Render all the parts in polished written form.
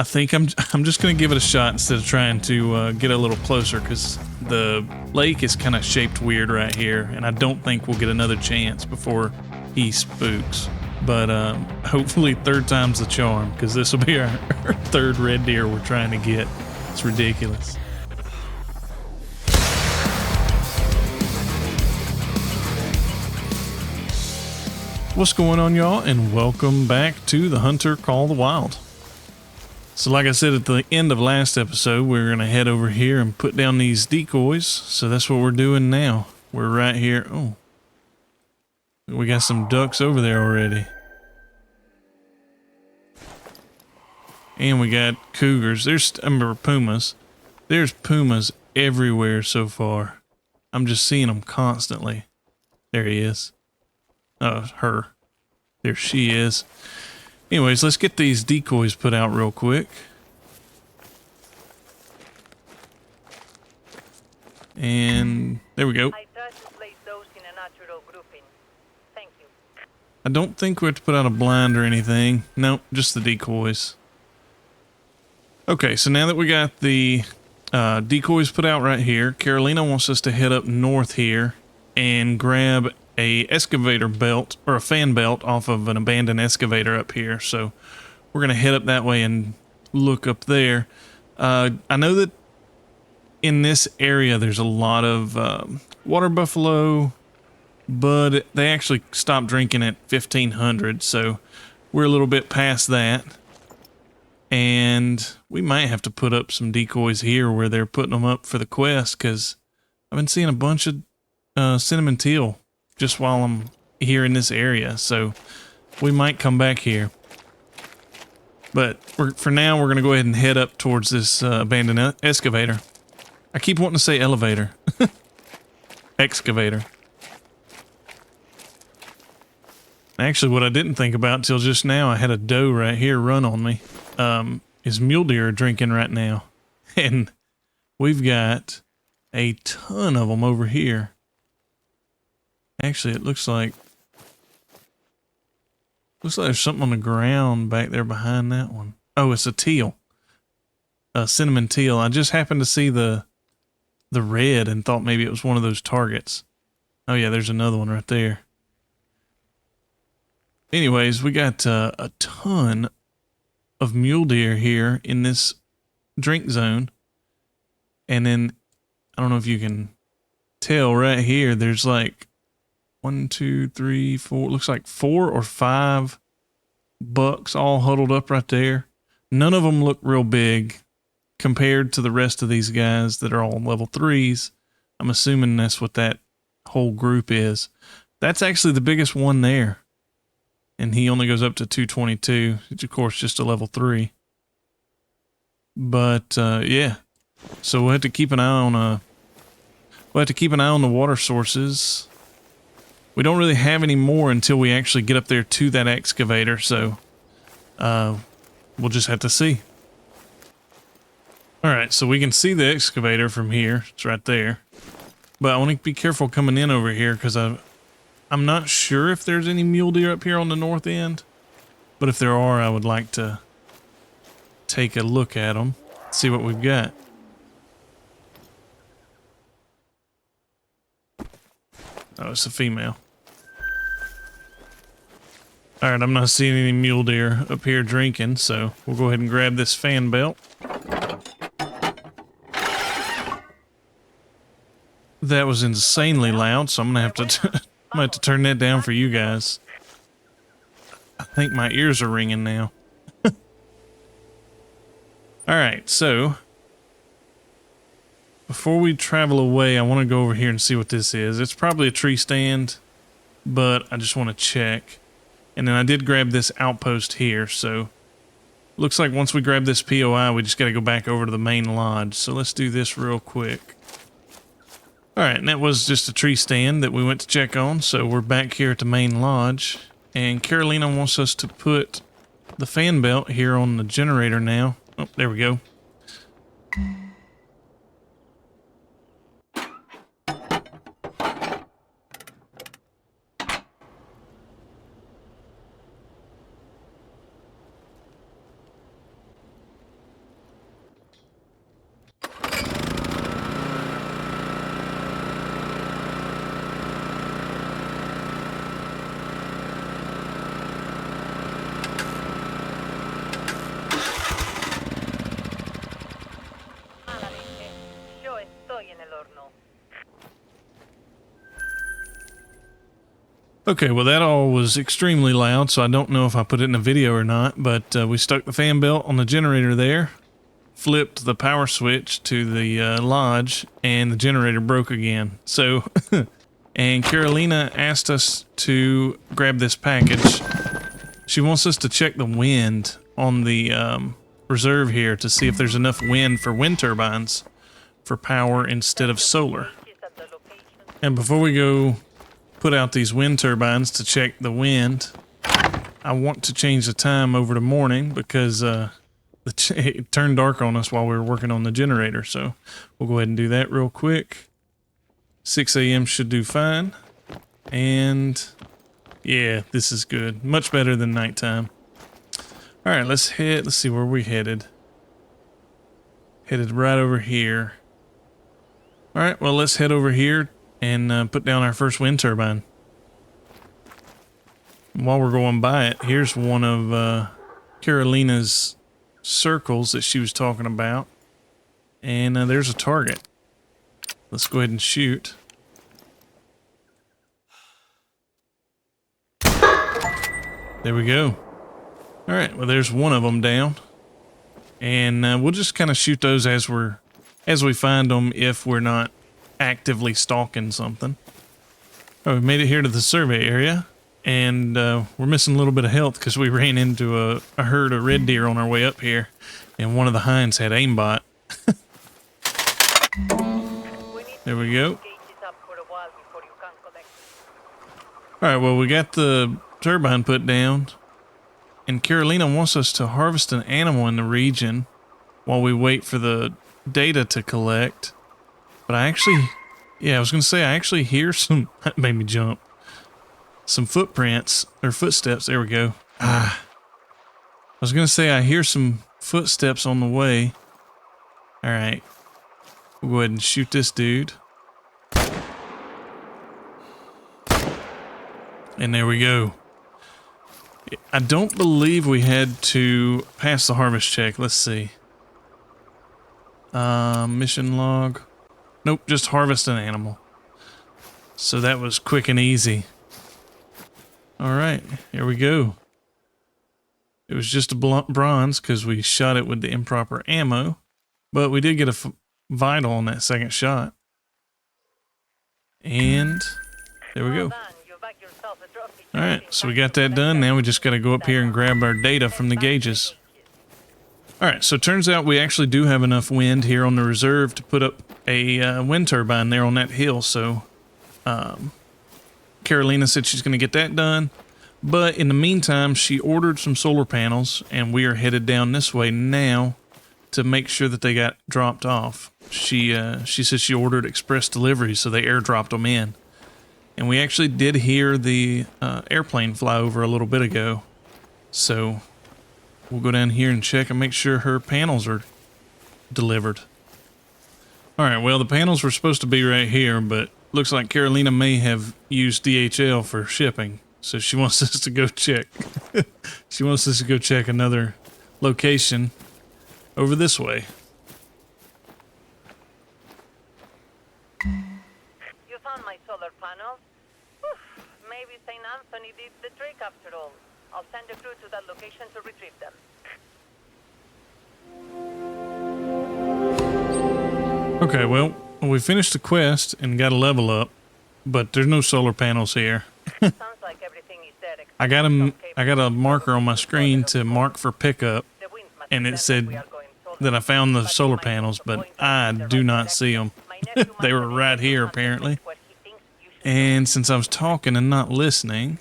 I think I'm just gonna give it a shot instead of trying to get a little closer, because the lake is kind of shaped weird right here, and I don't think we'll get another chance before he spooks. But hopefully third time's the charm, because this will be our third red deer we're trying to get. It's ridiculous. What's going on, y'all, and welcome back to the Hunter Call the Wild. So like I said at the end of last episode, we're going to head over here and put down these decoys. So that's what we're doing now. We're right here. Oh, we got some ducks over there already. And we got cougars. I remember pumas. There's pumas everywhere so far. I'm just seeing them constantly. There he is. Oh, her. There she is. Anyways, let's get these decoys put out real quick. And there we go. I tried to place those in a natural grouping. Thank you. I don't think we have to put out a blind or anything. Nope, just the decoys. Okay, so now that we got the decoys put out right here, Carolina wants us to head up north here and grab a excavator belt or a fan belt off of an abandoned excavator up here. So we're going to head up that way and look up there. I know that in this area there's a lot of water buffalo, but they actually stopped drinking at 1500, so we're a little bit past that. And we might have to put up some decoys here where they're putting them up for the quest, because I've been seeing a bunch of cinnamon teal just while I'm here in this area, so we might come back here. But for now, we're going to go ahead and head up towards this abandoned excavator. I keep wanting to say elevator. Excavator. Actually, what I didn't think about until just now, I had a doe right here run on me. His mule deer are drinking right now. And we've got a ton of them over here. Actually, it looks like there's something on the ground back there behind that one. Oh, it's a teal. A cinnamon teal. I just happened to see the red and thought maybe it was one of those targets. Oh yeah, there's another one right there. Anyways, we got a ton of mule deer here in this drink zone. And then, I don't know if you can tell right here, there's like 1, 2, 3, 4, looks like 4 or 5 bucks all huddled up right there. None of them look real big compared to the rest of these guys that are all level 3s. I'm assuming that's what that whole group is. That's actually the biggest one there. And he only goes up to 222. It's of course just a level 3. But yeah. So we'll have to keep an eye on the water sources. We don't really have any more until we actually get up there to that excavator, so we'll just have to see. Alright, so we can see the excavator from here. It's right there. But I want to be careful coming in over here, because I'm not sure if there's any mule deer up here on the north end. But if there are, I would like to take a look at them, see what we've got. Oh, it's a female. Alright, I'm not seeing any mule deer up here drinking, so we'll go ahead and grab this fan belt. That was insanely loud, so I'm gonna have to turn that down for you guys. I think my ears are ringing now. Alright, so before we travel away, I want to go over here and see what this is. It's probably a tree stand, but I just want to check. And then I did grab this outpost here, so looks like once we grab this POI, we just got to go back over to the main lodge. So let's do this real quick. Alright, and that was just a tree stand that we went to check on, so we're back here at the main lodge. And Carolina wants us to put the fan belt here on the generator now. Oh, there we go. Okay, well that all was extremely loud, so I don't know if I put it in a video or not, but we stuck the fan belt on the generator there, flipped the power switch to the lodge, and the generator broke again. So, and Carolina asked us to grab this package. She wants us to check the wind on the reserve here to see if there's enough wind for wind turbines for power instead of solar. And before we go put out these wind turbines to check the wind, I want to change the time over to morning because it turned dark on us while we were working on the generator. So we'll go ahead and do that real quick. 6 a.m. should do fine. And yeah, this is good. Much better than nighttime. All right, let's see where we headed. Headed right over here. All right, well, let's head over here and put down our first wind turbine. While we're going by it, here's one of Carolina's circles that she was talking about. And there's a target. Let's go ahead and shoot. There we go. All right, well, there's one of them down. And we'll just kind of shoot those as we find them if we're not actively stalking something. Oh, we made it here to the survey area, and we're missing a little bit of health because we ran into a herd of red deer on our way up here, and one of the hinds had aimbot. There we go. Alright, well, we got the turbine put down, and Carolina wants us to harvest an animal in the region while we wait for the data to collect. But I actually, I was going to say, I actually hear some, that made me jump, some footprints, or footsteps, there we go. I was going to say, I hear some footsteps on the way. Alright, we'll go ahead and shoot this dude. And there we go. I don't believe we had to pass the harvest check. Let's see. Mission log. Nope, just harvest an animal. So that was quick and easy. Alright, here we go. It was just a bronze because we shot it with the improper ammo. But we did get a vital on that second shot. And there we go. Alright, so we got that done. Now we just got to go up here and grab our data from the gauges. Alright, so it turns out we actually do have enough wind here on the reserve to put up a wind turbine there on that hill. So Carolina said she's going to get that done. But in the meantime, she ordered some solar panels, and we are headed down this way now to make sure that they got dropped off. She said she ordered express delivery, so they airdropped them in. And we actually did hear the airplane fly over a little bit ago. So we'll go down here and check and make sure her panels are delivered. Alright, well, the panels were supposed to be right here, but looks like Carolina may have used DHL for shipping. So she wants us to go check. She wants us to go check another location over this way. You found my solar panels? Whew, maybe St. Anthony did the trick after all. I'll send a crew to that location to retrieve them. Okay, well, we finished the quest and got a level up, but there's no solar panels here. Sounds like everything is dead. I got a marker on my screen to mark for pickup, and it said that I found the solar panels, but I do not see them. They were right here, apparently. And since I was talking and not listening...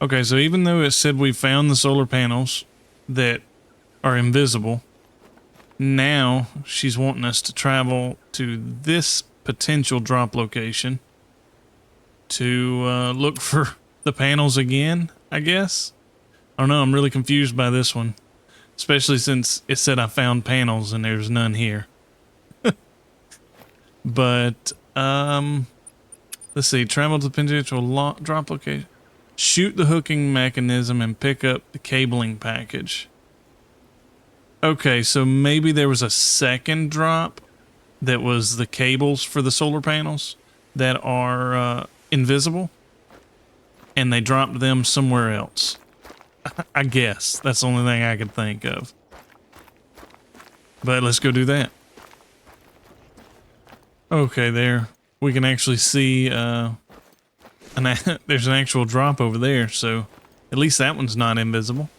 Okay, so even though it said we found the solar panels that are invisible, now she's wanting us to travel to this potential drop location to look for the panels again, I guess. I don't know, I'm really confused by this one. Especially since it said I found panels and there's none here. But, let's see, travel to the potential drop location. Shoot the hooking mechanism and pick up the cabling package. Okay, so maybe there was a second drop that was the cables for the solar panels that are invisible and they dropped them somewhere else. I guess that's the only thing I could think of. But let's go do that. Okay, there we can actually see there's an actual drop over there, so at least that one's not invisible.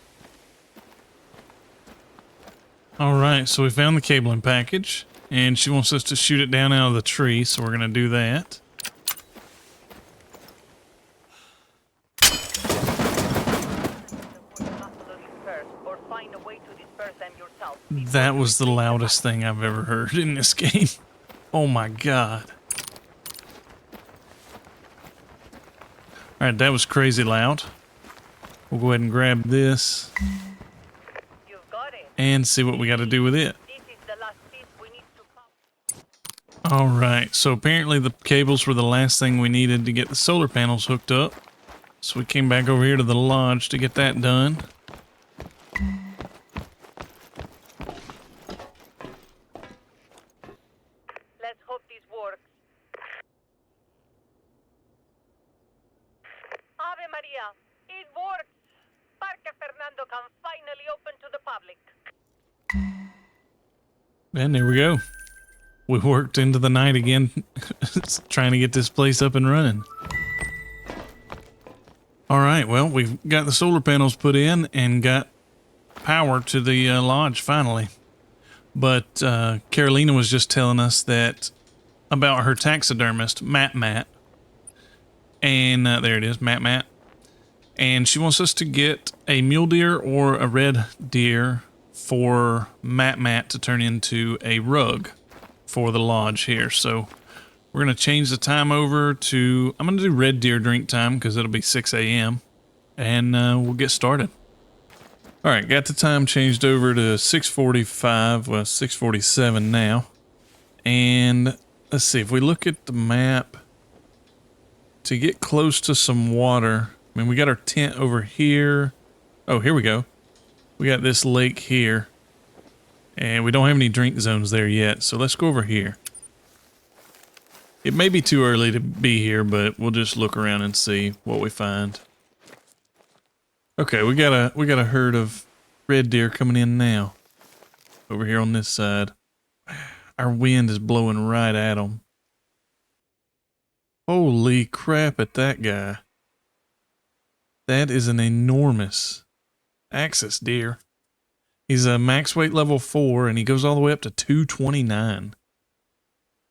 Alright, so we found the cabling package, and she wants us to shoot it down out of the tree, so we're going to do that. That was the loudest thing I've ever heard in this game. Oh my god. Alright, that was crazy loud. We'll go ahead and grab this and see what we got to do with it. Alright, so apparently the cables were the last thing we needed to get the solar panels hooked up. So we came back over here to the lodge to get that done. Let's hope this works. Ave Maria, it works! Parque Fernando can finally open to the public. And there we go. We worked into the night again, trying to get this place up and running. Alright, well, we've got the solar panels put in and got power to the lodge finally. But Carolina was just telling us that about her taxidermist, Matt. And there it is, Matt. And she wants us to get a mule deer or a red deer for Matt to turn into a rug for the lodge here. So we're going to change the time over to, I'm going to do red deer drink time because it'll be 6 a.m. And we'll get started. All right, got the time changed over to 6:45, well, 6:47 now. And let's see, if we look at the map, to get close to some water, I mean, we got our tent over here. Oh, here we go. We got this lake here. And we don't have any drink zones there yet, so let's go over here. It may be too early to be here, but we'll just look around and see what we find. Okay, we got a herd of red deer coming in now. Over here on this side. Our wind is blowing right at them. Holy crap at that guy. That is an enormous axis deer. He's a max weight level 4 and he goes all the way up to 229.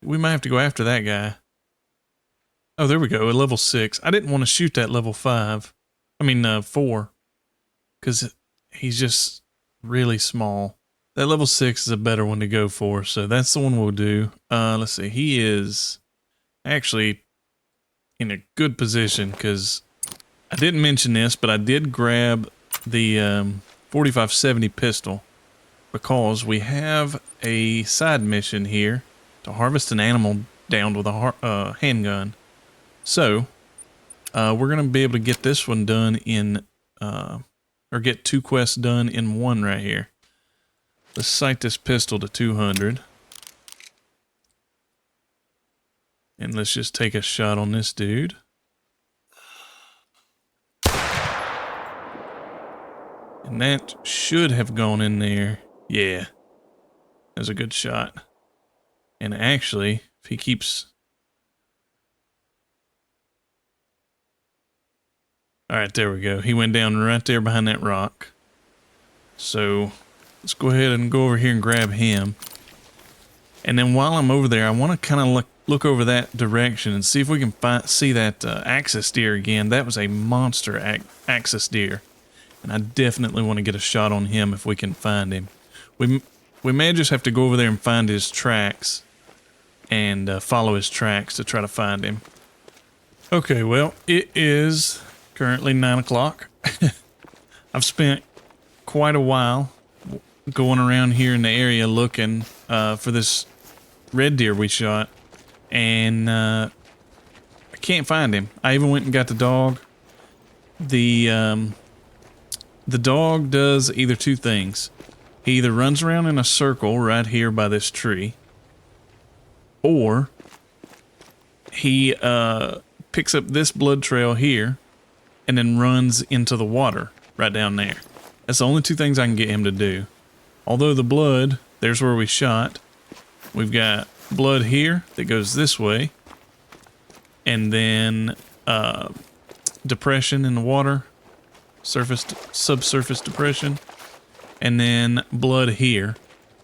We might have to go after that guy. Oh, there we go, a level 6. I didn't want to shoot that level 4. Because he's just really small. That level 6 is a better one to go for, so that's the one we'll do. Let's see, he is actually in a good position because I didn't mention this, but I did grab the 4570 pistol because we have a side mission here to harvest an animal downed with a handgun. So we're going to be able to get this one done in, or get 2 quests done in one right here. Let's sight this pistol to 200. And let's just take a shot on this dude. And that should have gone in there. Yeah. That was a good shot. And actually, if he keeps... Alright, there we go. He went down right there behind that rock. So, let's go ahead and go over here and grab him. And then while I'm over there, I want to kind of look over that direction and see if we can see that axis deer again. That was a monster axis deer. And I definitely want to get a shot on him if we can find him. We may just have to go over there and find his tracks. And follow his tracks to try to find him. Okay, well, it is currently 9 o'clock. I've spent quite a while going around here in the area looking for this red deer we shot. And I can't find him. I even went and got the dog. The dog does either two things. He either runs around in a circle right here by this tree, or he picks up this blood trail here and then runs into the water right down there. That's the only two things I can get him to do. Although the blood, there's where we shot. We've got blood here that goes this way. And then depression in the water. Subsurface depression. And then blood here.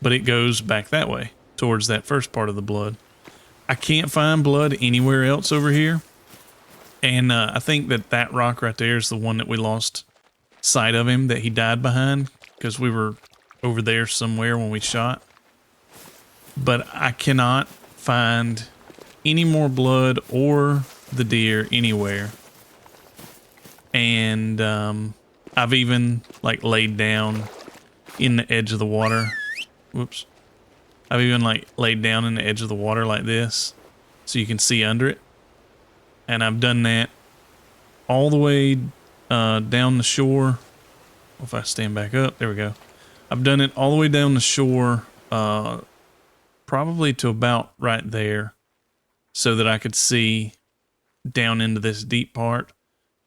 But it goes back that way, towards that first part of the blood. I can't find blood anywhere else over here. And I think that rock right there is the one that we lost sight of him, that he died behind, because we were over there somewhere when we shot. But I cannot find any more blood or the deer anywhere. And I've even like laid down in the edge of the water. Whoops. I've even like laid down in the edge of the water like this so you can see under it. And I've done that all the way down the shore. If I stand back up, there we go. I've done it all the way down the shore, probably to about right there, so that I could see down into this deep part.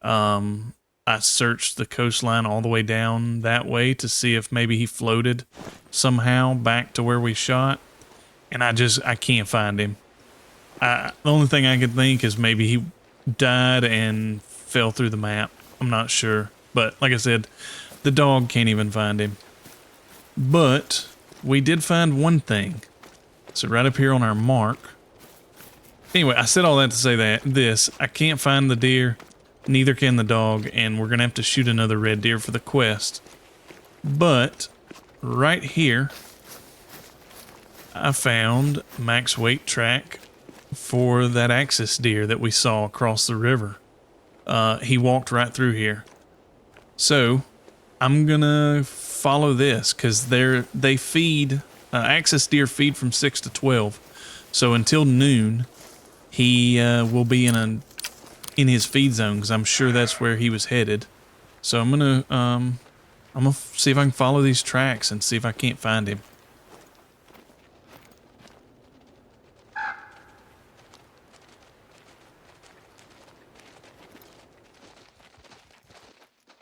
I searched the coastline all the way down that way to see if maybe he floated somehow back to where we shot. And I can't find him. The only thing I could think is maybe he died and fell through the map. I'm not sure. But like I said, the dog can't even find him. But we did find one thing. So right up here on our mark. Anyway, I said all that to say that I can't find the deer. Neither can the dog. And we're going to have to shoot another red deer for the quest. But right here, I found max weight track for that axis deer that we saw across the river. He walked right through here. So I'm gonna follow this because they feed axis deer feed from 6 to 12. So until noon, he will be in his feed zone because I'm sure that's where he was headed. So I'm gonna see if I can follow these tracks and see if I can't find him.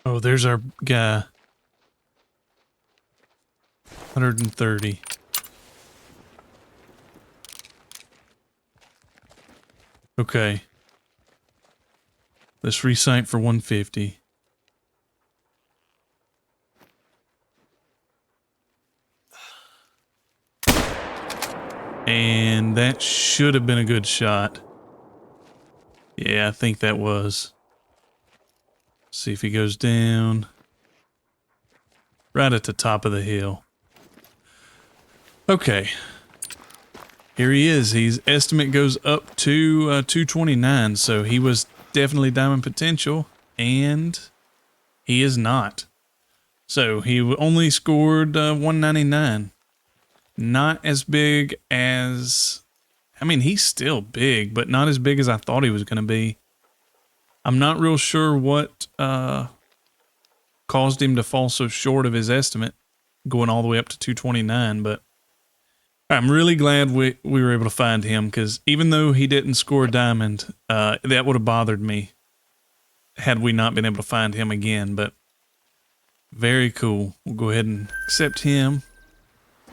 Oh, there's our guy. 130. Okay. Let's recite for 150. And that should have been a good shot. Yeah, I think that was. See if he goes down. Right at the top of the hill. Okay. Here he is. His estimate goes up to 229. So he was definitely diamond potential. And he is not. So he only scored 199. Not as big as... I mean, he's still big, but not as big as I thought he was going to be. I'm not real sure what caused him to fall so short of his estimate, going all the way up to 229, but I'm really glad we were able to find him, because even though he didn't score a diamond, that would have bothered me had we not been able to find him again, but very cool. We'll go ahead and accept him.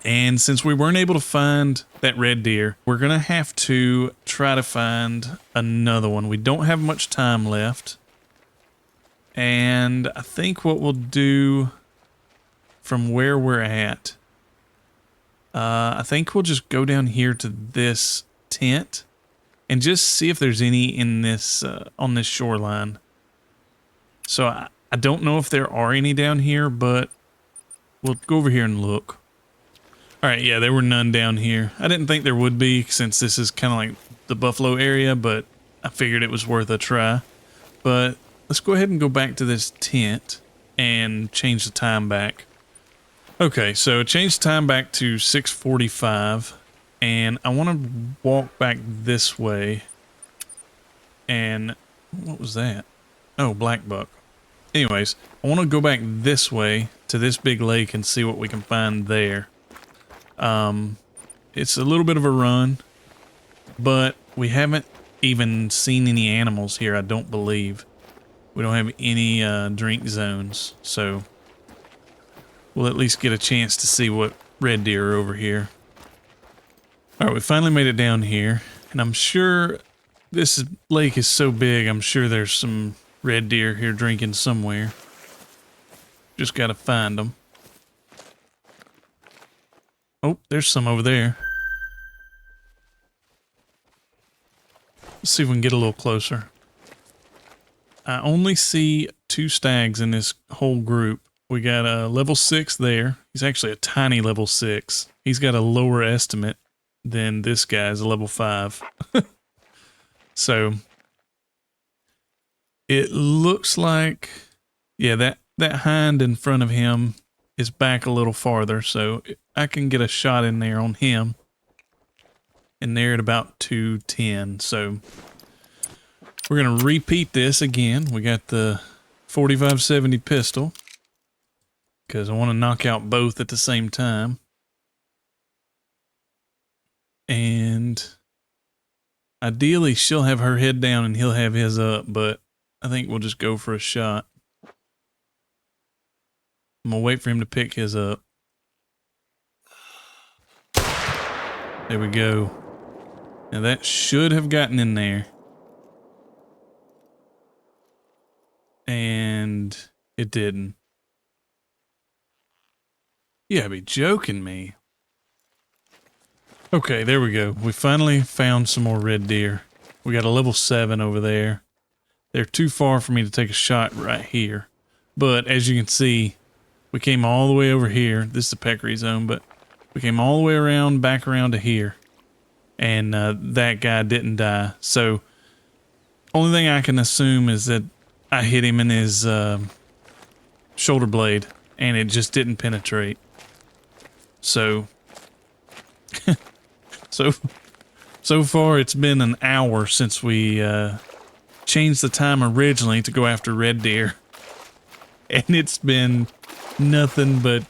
And since we weren't able to find that red deer, we're going to have to try to find another one. We don't have much time left. And I think what we'll do from where we're at, I think we'll just go down here to this tent and just see if there's any in this, on this shoreline. So I don't know if there are any down here, but we'll go over here and look. All right, yeah, there were none down here. I didn't think there would be since this is kind of like the buffalo area, but I figured it was worth a try. But let's go ahead and go back to this tent and change the time back. Okay, so change the time back to 6:45, and I want to walk back this way. And what was that? Oh, black buck. Anyways, I want to go back this way to this big lake and see what we can find there. It's a little bit of a run, but we haven't even seen any animals here, I don't believe. We don't have any drink zones, so we'll at least get a chance to see what red deer are over here. All right, we finally made it down here, and I'm sure lake is so big, I'm sure there's some red deer here drinking somewhere. Just gotta find them. Oh, there's some over there. Let's see if we can get a little closer. I only see 2 stags in this whole group. We got a level 6 there. He's actually a tiny level 6. He's got a lower estimate than this guy's a level 5. So it looks like, yeah, that hind in front of him is back a little farther, so I can get a shot in there on him. And they're at about 210, so we're going to repeat this again. We got the 4570 pistol, because I want to knock out both at the same time. And ideally, she'll have her head down and he'll have his up, but I think we'll just go for a shot. I'm going to wait for him to pick his up. There we go. Now that should have gotten in there. And it didn't. You gotta be joking me. Okay, there we go. We finally found some more red deer. We got a level 7 over there. They're too far for me to take a shot right here. But as you can see, we came all the way over here. This is the peccary zone, but we came all the way around, back around to here. And that guy didn't die. So, only thing I can assume is that I hit him in his shoulder blade, and it just didn't penetrate. So, so far it's been an hour since we changed the time originally to go after red deer, and it's been nothing but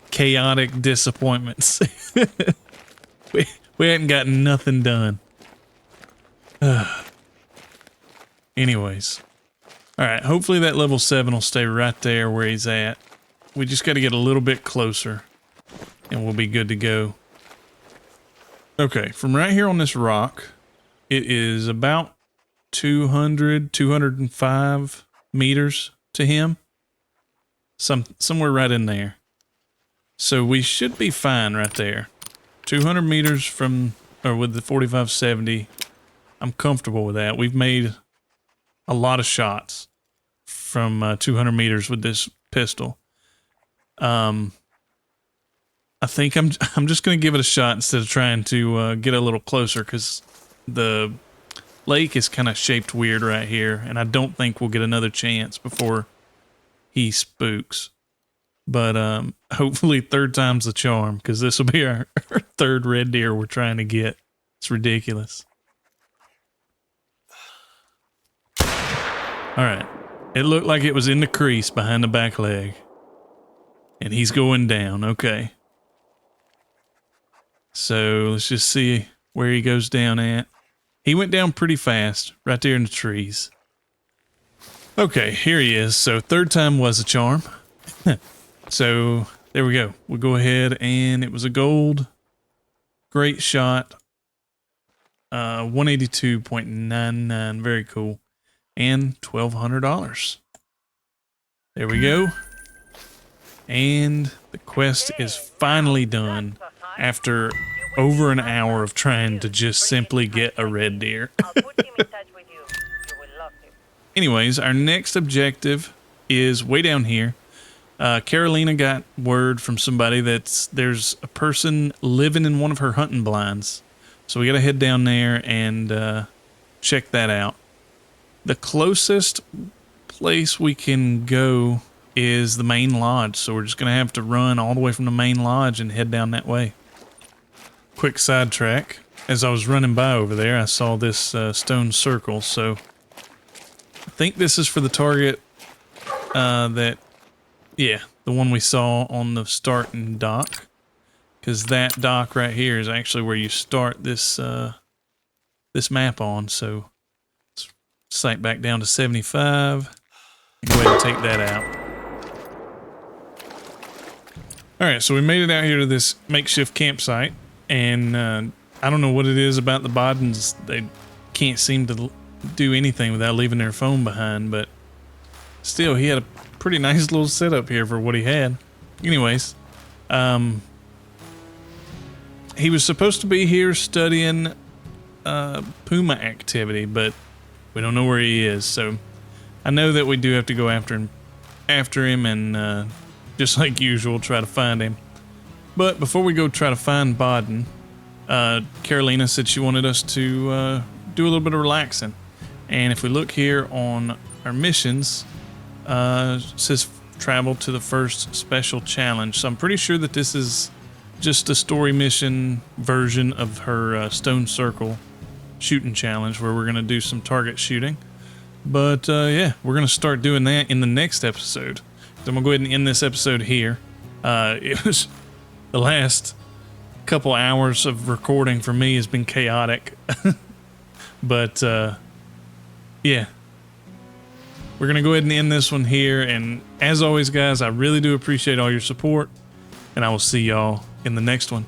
chaotic disappointments. We hadn't gotten nothing done. Anyways. Alright, hopefully that level 7 will stay right there where he's at. We just got to get a little bit closer, and we'll be good to go. Okay, from right here on this rock, it is about 205 meters to him. Somewhere right in there. So we should be fine right there. 200 meters from, or with the 4570, I'm comfortable with that. We've made a lot of shots from 200 meters with this pistol. I think I'm just going to give it a shot instead of trying to get a little closer, because the lake is kind of shaped weird right here, and I don't think we'll get another chance before he spooks. But hopefully 3rd time's the charm, because this will be our 3rd red deer we're trying to get. It's ridiculous. Alright. It looked like it was in the crease behind the back leg. And he's going down. Okay. So let's just see where he goes down at. He went down pretty fast, right there in the trees. Okay, here he is. So 3rd time was a charm. So there we go. We'll go ahead, and it was a gold. Great shot. 182.99. Very cool. And $1,200. There we go. And the quest is finally done after over an hour of trying to just simply get a red deer. Anyways, our next objective is way down here. Carolina got word from somebody that there's a person living in one of her hunting blinds. So we got to head down there and check that out. The closest place we can go is the main lodge. So we're just going to have to run all the way from the main lodge and head down that way. Quick sidetrack. As I was running by over there, I saw this stone circle. So I think this is for the target yeah, the one we saw on the starting dock. Because that dock right here is actually where you start this this map on. So let's sight back down to 75. Go ahead and take that out. All right, so we made it out here to this makeshift campsite, and I don't know what it is about the Bodens. They can't seem to do anything without leaving their phone behind, but still, he had a pretty nice little setup here for what he had. Anyways, he was supposed to be here studying puma activity, but we don't know where he is, so I know that we do have to go after him and just like usual, try to find him. But before we go try to find Boden, Carolina said she wanted us to do a little bit of relaxing. And if we look here on our missions, it says travel to the first special challenge. So I'm pretty sure that this is just a story mission version of her Stone Circle shooting challenge where we're going to do some target shooting. But yeah, we're going to start doing that in the next episode. So I'm going to go ahead and end this episode here. It was the last couple hours of recording for me has been chaotic. But yeah, we're going to go ahead and end this one here. And as always, guys, I really do appreciate all your support. And I will see y'all in the next one.